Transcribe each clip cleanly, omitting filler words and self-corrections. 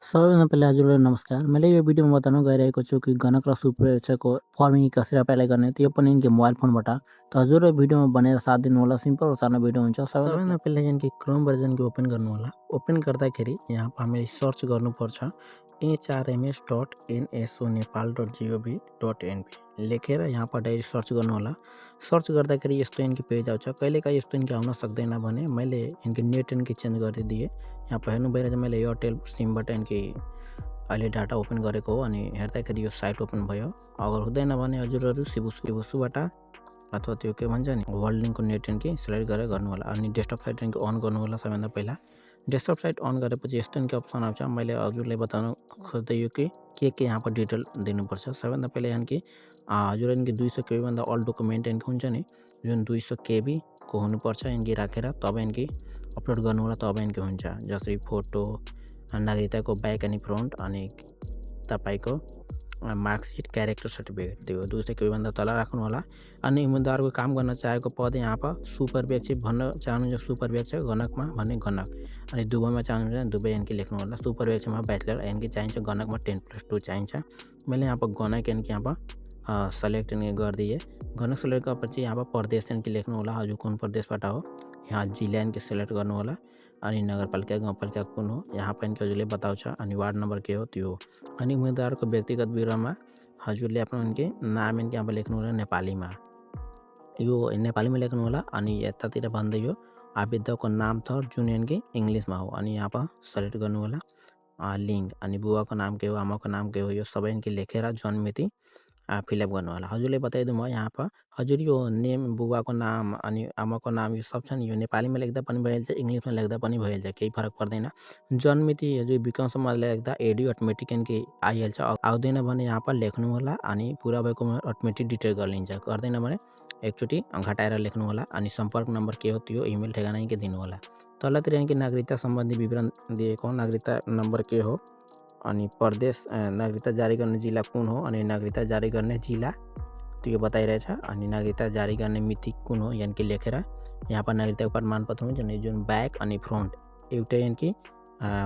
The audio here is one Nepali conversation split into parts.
सबैभन्दा पहिला हजुरलाई नमस्कार। मैले यो भिडियोमा बताउन गइरहेको छु कि गणक र सुपरवेक्सको फर्मिङ कसरी एप्लाई गर्ने, त्यो पनि इनके मोबाइल फोनबाट। त हजुरले भिडियोमा बनेर साथ दिनु होला। सिम्पल और सानो भिडियो हुन्छ। सबैभन्दा पहिला यानी क्रोम भर्जन के ओपन गर्नु होला। ओपन गर्दाखेरि यहाँ हामीले सर्च गर्नुपर्छ hrms.nsonepal.gov.np लेखेर यहाँ पर डाइरेक्ट सर्च गर्नु होला। सर्च गर्दाखेरि यस्तो इनके पेज आउँछ। कहिलेकाहीँ यस्तो इनके आउन सक्दैन भने मैले इनके नेट इनके चेन्ज गरिदिए। यहाँ पर हेर्नु भइरहेछ मैले एयरटेल सिमबाट इनके अहिले डाटा ओपन गरेको हो अनि हेर्दाखेरि यो साइट ओपन भयो। अगर हुँदैन भने हजुरहरू सिबुसुबाट अथवा त्यो के भन्छ नि वर्ल्ड लिङ्कको नेट इनके सिलेक्ट गरेर गर्नु होला अनि डेस्कटप साइट इनके अन गर्नु होला। सबैभन्दा पहिला डेस्कटप साइट अन गरेपछि यस्तो इनके अप्सन आउँछ। मैले हजुरलाई बताउन खोज्दै यो के यहाँ पर डिटेल दिनुपर्छ। सबैभन्दा पहिला यानी हजुर इनके 200 KB भन्दा अल डकुमेन्ट इनके हुन्छ नि जुन 200 KB को हुनुपर्छ इनके राखेर तब इनके अपलोड गर्नु होला। तब इनके हुन्छ जसरी फोटो नागरिकताको ब्याक अनि फ्रन्ट अनि तपाईको मार्कसिट क्यारेक्टर सर्टिफिकेट त्यो 200 KB भन्दा तल राख्नु होला। अनि उम्मेदवारको काम गर्न चाहेको पद यहाँ पर सुपरवेक्स भन्न चाहनुहुन्छ सुपरवेक्स गणकमा भने गणक अनि दुबईमा चाहनुहुन्छ दुबई इनके लेख्नु होला। सुपरवेक्समा ब्याचलर इनके चाहिन्छ, गणकमा 10+2 चाहिन्छ। मैले यहाँ पर गणक इनके यहाँ पर सेलेक्ट इनके गरिदिए। गणक सेलेक्ट गरेपछि यहाँ पर प्रदेश इनके लेख्नु होला। हजुर कुन प्रदेशबाट हो यहाँ जिल्ला इनके सेलेक्ट गर्नु होला अनि नगरपालिका गाउँपालिका कुन हो यहाँ पर इनके हजुरले बताउँछ अनि वार्ड नम्बर के हो त्यो अनि उम्मेदवारको व्यक्तिगत विवरणमा हजुरले आफ्नो इनके नाम इनके यहाँ पर लेख्नु होला नेपालीमा यो नेपालीमा लेख्नु होला अनि यतातिर भन्दै यो आवेदकको नाम थर जुन इनके इङ्ग्लिसमा हो अनि यहाँ पर सेलेक्ट गर्नु होला। लिङ्क अनि बुवाको नाम के हो आमाको नाम के हो यो सबै इनके लेखेर जन्ममिति फिलअप गर्नु होला। हजुरले बताइदिउँ म यहाँ पर हजुर यो नेम बुबाको नाम अनि आमाको नाम यो सब छ नि यो नेपालीमा लेख्दा पनि भइहाल्छ, इङ्ग्लिसमा लेख्दा पनि भइहाल्छ, केही फरक पर्दैन। जन्ममिति हजुर विक्रमसम्म लेख्दा एडी अटोमेटिक इनके आइहाल्छ। आउँदैन भने यहाँ पर लेख्नु होला अनि पुरा भएको अटोमेटिक डिटेल गरिन्छ। गर्दैन भने एकचोटि घटाएर लेख्नु होला अनि सम्पर्क नम्बर के हो त्यो इमेल ठेगाना इनके दिनु होला। तलतिर इनके नागरिकता सम्बन्धी विवरण दिएको हो, नागरिकता नम्बर के हो अनि प्रदेश नागरिकता जारी गर्ने जिल्ला कुन हो अनि नागरिकता जारी गर्ने जिल्ला त्यो बताइरहेछ अनि नागरिकता जारी गर्ने मिति कुन हो यानी कि लेखेर यहाँ पर नागरिकताको प्रमाणपत्र हुन्छ नि जुन ब्याक अनि फ्रन्ट एउटै यानी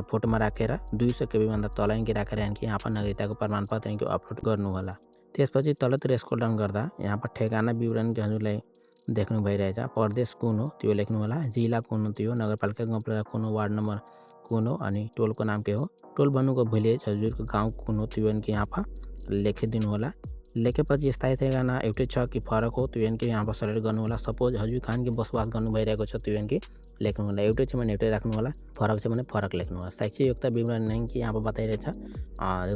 फोटोमा राखेर 200 KB भन्दा तल इनके राखेर यानी यहाँ पर नागरिकताको प्रमाणपत्र इनके अपलोड गर्नु होला। त्यसपछि तलतिर स्क्रोल डाउन गर्दा यहाँ पर ठेगाना विवरण के हजुरलाई देख्नु भइरहेछ। प्रदेश कुन हो त्यो लेख्नु होला, जिल्ला कुन हो त्यो, नगरपालिका गाउँपालिका कुन हो, वार्ड नम्बर कुन हो अनि टोलको नाम के हो, टोल भन्नुको भिलेज हजुरको गाउँ कुन हो त्यो इनके यहाँ पर लेखिदिनु होला। लेखेपछि स्थायी ठेगाना एउटै छ कि फरक हो त्यो इनके यहाँ पर सेलेक्ट गर्नु होला। सपोज हजुर कहाँ के बसोबास गर्नु भइरहेको छ त्यो इनके लेख्नु होला। एउटै छ भने एउटै राख्नु होला, फरक छ भने फरक लेख्नु होला। शैक्षिक योग्यता विवरण इनके यहाँ पर बताइरहेछ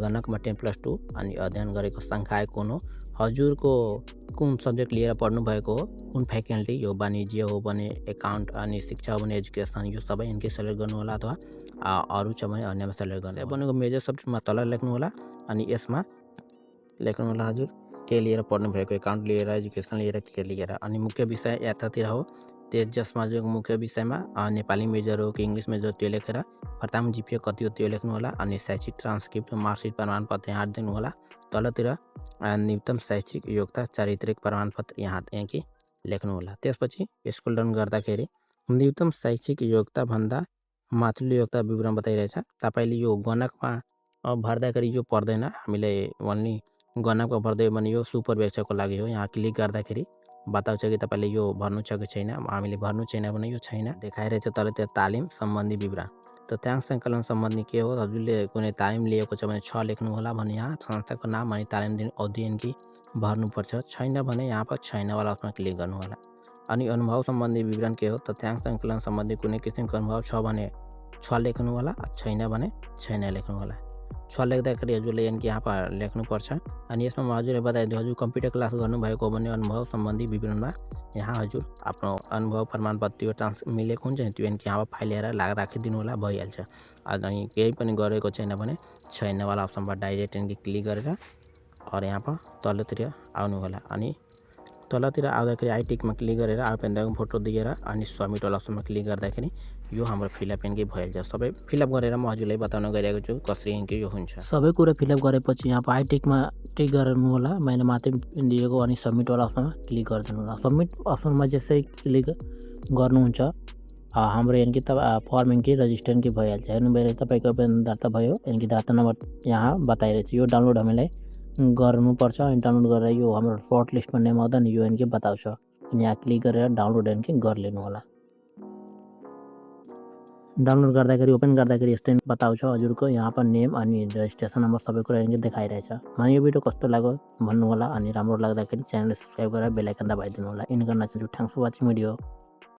गणकमा 10+2 अनि अध्ययन गरेको संकाय कुन हो, हजुरको कुन सब्जेक्ट लिएर पढ्नु भएको हो, कुन फ्याकल्टी यो वाणिज्य हो भने एकाउन्ट अनि शिक्षा हो भने एजुकेसन यो सबै इनके सेलेक्ट गर्नु होला अथवा अरू छ भने अन्यमा सेलेक्ट गर्नु भनेको मेजर सब्जेक्टमा तल लेख्नु होला अनि यसमा लेख्नु होला हजुर के लिएर पढ्नु भएको, एकाउन्ट लिएर एजुकेसन लिएर के लिएर अनि मुख्य विषय यतातिर हो त्यो जसमा जो मुख्य विषयमा नेपाली मेजर हो कि इङ्ग्लिस मेजर त्यो लेखेर प्रथम जिपिए कति हो त्यो लेख्नु होला अनि शैक्षिक ट्रान्सक्रिप्ट मार्कसिट प्रमाणपत्र यहाँ दिनु होला। तलतिर न्यूनतम शैक्षिक योग्यता चारित्रिक प्रमाणपत्र यहाँ कि लेख्नु होला। त्यसपछि स्क्रोल डाउन गर्दाखेरि न्यूनतम शैक्षिक योग्यता भन्दा माथिल्लो योग्यता विवरण बताइरहेछ। तपाईँले यो गणकमा भर्दाखेरि यो पर्दैन, हामीले ओन्ली गणकमा भर्दै भने यो सुपरवेक्सको लागि हो। यहाँ क्लिक गर्दाखेरि बताउँछ कि तपाईँले यो भर्नु छ कि छैन, हामीले भर्नु छैन भने यो छैन देखाइरहेछ। तलतिर तालिम सम्बन्धी विवरण तथ्याङ्क सङ्कलन सम्बन्धी के हो, हजुरले कुनै तालिम लिएको छ भने 6 लेख्नु होला भने यहाँ संस्थाको नाम अनि तालिम दिने अवधि इनकी भर्नुपर्छ, छैन भने यहाँ पर छैनवाला उसमा क्लिक गर्नु होला। अनि अनुभव सम्बन्धी विवरण के हो, तथ्याङ्क सङ्कलन सम्बन्धी कुनै किसिमको अनुभव छ भने 6 लेख्नु होला, छैन भने छैन लेख्नु होला। 6 लेख्दाखेरि हजुरले इनके यहाँ पर लेख्नुपर्छ अनि यसमा म हजुरले बताइदिउँ हजुर कम्प्युटर क्लास गर्नुभएको हो भने अनुभव सम्बन्धी विवरणमा यहाँ हजुर आफ्नो अनुभव प्रमाणपत्र त्यो मिलेको हुन्छ नि त्यो इनके यहाँ पर फाइल लिएर राखिदिनु होला भइहाल्छ। अनि केही पनि गरेको छैन भने छैनवाला अप्सनमा डाइरेक्ट इनके क्लिक गरेर और यहाँ पर तलतिर आउनु होला अनि तलतिर आउँदाखेरि आई टिकमा क्लिक गरेर आफूको फोटो दिएर अनि सबमिट वाला अप्सनमा क्लिक गर्दाखेरि यो हाम्रो फिलअप इनके भइहाल्छ। सबै फिलअप गरेर म हजुरलाई बताउन गइरहेको छु कसरी इनके यो हुन्छ। सबै कुरा फिलअप गरेपछि यहाँ पर आई टिकमा टिक गर्नु होला, मैले माथि दिएको अनि सबमिट वाला अप्सनमा क्लिक गरिदिनु होला। सबमिट अप्सनमा जसै क्लिक गर्नुहुन्छ हाम्रो यानि फर्म रजिस्टर भइहाल्छ। हेर्नु भइरहेछ तपाईँको पनि दर्ता भयो, यानि दर्ता नम्बर यहाँ बताइरहेछ। यो डाउनलोड हामीलाई गर्नुपर्छ अनि डाउनलोड गरेर यो हाम्रो सर्ट लिस्टमा नेम आउँदा नि यो यानि बताउँछ। यहाँ क्लिक गरेर डाउनलोड यानि गरिलिनु होला। डाउनलोड गर्दाखेरि ओपन गर्दाखेरि यस्तै बताउँछ हजुरको यहाँ पर नेम अनि रेजिस्ट्रेसन नम्बर सबै कुरा यानि देखाइरहेछ। मलाई यो भिडियो कस्तो लाग्यो भन्नु होला अनि राम्रो लाग्दाखेरि च्यानल सब्स्क्राइब गरेर बेल आइकन दबाइदिनु होला। इन गर्न चाहन्छु। Thanks for watching video.